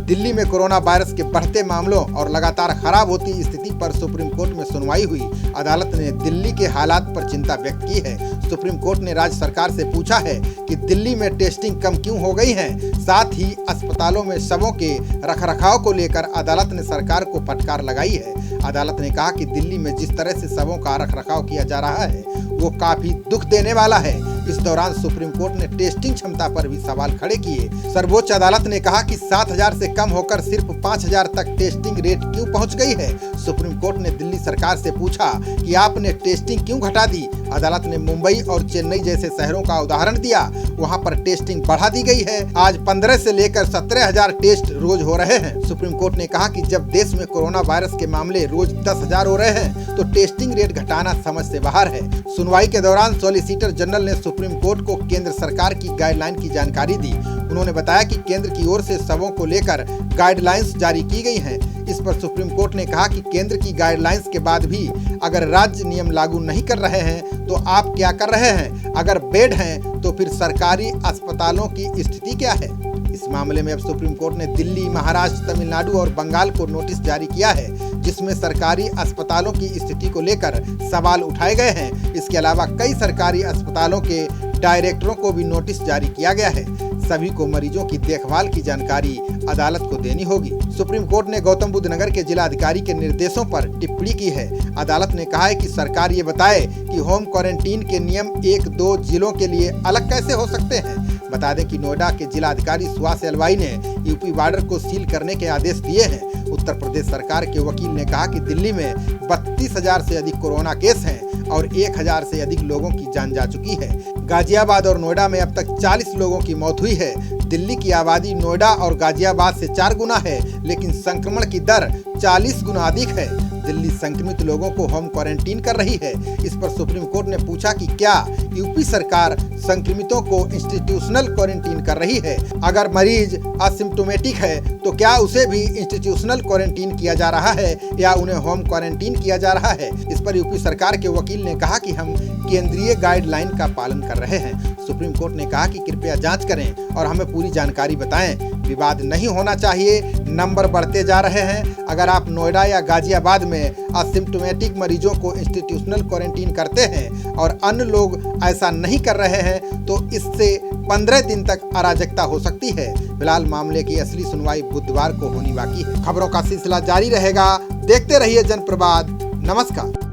दिल्ली में corona virus के बढ़ते मामलों और लगातार खराब होती स्थिति पर सुप्रीम कोर्ट में सुनवाई हुई। अदालत ने दिल्ली के हालात पर चिंता व्यक्त की है। सुप्रीम कोर्ट ने राज्य सरकार से पूछा है कि दिल्ली में टेस्टिंग कम क्यों हो गई है। साथ ही अस्पतालों में शवों के रखरखाव को लेकर अदालत ने सरकार को फटकार लगाई है। अदालत ने कहा कि दिल्ली में जिस तरह से शवों का रखरखाव किया जा रहा है वो काफी दुख देने वाला है। इस दौरान सुप्रीम कोर्ट ने टेस्टिंग क्षमता पर भी सवाल खड़े किए। सर्वोच्च अदालत ने कहा कि 7,000 से कम होकर सिर्फ 5,000 तक टेस्टिंग रेट क्यों पहुंच गई है। सुप्रीम कोर्ट ने दिल्ली सरकार से पूछा कि आपने टेस्टिंग क्यों घटा दी। अदालत ने मुंबई और चेन्नई जैसे शहरों का उदाहरण दिया, वहां पर टेस्टिंग बढ़ा दी गई है। आज 15 से लेकर 17,000 टेस्ट रोज हो रहे हैं। सुप्रीम कोर्ट ने कहा कि जब देश में कोरोना वायरस के मामले रोज 10,000 हो रहे हैं तो टेस्टिंग रेट घटाना समझ से बाहर है। सुनवाई के दौरान सॉलिसिटर जनरल ने सुप्रीम कोर्ट को केंद्र सरकार की गाइडलाइन की जानकारी दी। उन्होंने बताया कि केंद्र की ओर से शवों को लेकर गाइडलाइंस जारी की गई हैं। इस पर सुप्रीम कोर्ट ने कहा कि केंद्र की गाइडलाइंस के बाद भी अगर राज्य नियम लागू नहीं कर रहे हैं तो आप क्या कर रहे हैं। अगर बेड हैं तो फिर सरकारी अस्पतालों की स्थिति क्या है। इस मामले में अब सुप्रीम कोर्ट ने दिल्ली, महाराष्ट्र, तमिलनाडु और बंगाल को नोटिस जारी किया है, जिसमें सरकारी अस्पतालों की स्थिति को लेकर सवाल उठाए गए हैं। इसके अलावा कई सरकारी अस्पतालों के डायरेक्टरों को भी नोटिस जारी किया गया है। सभी को मरीजों की देखभाल की जानकारी अदालत को देनी होगी। सुप्रीम कोर्ट ने गौतम बुद्ध नगर के जिला अधिकारी के निर्देशों पर टिप्पणी की है। अदालत ने कहा है कि सरकार ये बताए कि होम क्वारंटीन के नियम 1-2 जिलों के लिए अलग कैसे हो सकते हैं। बता दें कि नोएडा के जिला अधिकारी सुहास एलवाई ने यूपी बॉर्डर को सील करने के आदेश दिए हैं। उत्तर प्रदेश सरकार के वकील ने कहा कि दिल्ली में 32,000 से अधिक कोरोना केस हैं और 1,000 से अधिक लोगों की जान जा चुकी है। गाजियाबाद और नोएडा में अब तक 40 लोगों की मौत हुई है। दिल्ली की आबादी नोएडा और गाजियाबाद से 4 गुना है, लेकिन संक्रमण की दर 40 गुना अधिक है। दिल्ली संक्रमित लोगों को होम क्वारंटीन कर रही है। इस पर सुप्रीम कोर्ट ने पूछा कि क्या यूपी सरकार संक्रमितों को इंस्टीट्यूशनल क्वारंटीन कर रही है। अगर मरीज असिम्प्टोमेटिक है तो क्या उसे भी इंस्टीट्यूशनल क्वारंटीन किया जा रहा है या उन्हें होम क्वारंटीन किया जा रहा है। इस पर यूपी सरकार के वकील ने कहा कि हम केंद्रीय गाइडलाइन का पालन कर रहे हैं। सुप्रीम कोर्ट ने कहा कि कृपया जांच करें और हमें पूरी जानकारी बताएं। विवाद नहीं होना चाहिए, नंबर बढ़ते जा रहे हैं। अगर आप नोएडा या गाजियाबाद में असिम्प्टोमेटिक मरीजों को इंस्टीट्यूशनल क्वारंटीन करते हैं और अन्य लोग ऐसा नहीं कर रहे हैं तो इससे 15 दिन तक अराजकता हो सकती है। फिलहाल मामले की असली सुनवाई बुधवार को होनी बाकी है। खबरों का सिलसिला जारी रहेगा। देखते रहिए जनप्रवाद। नमस्कार।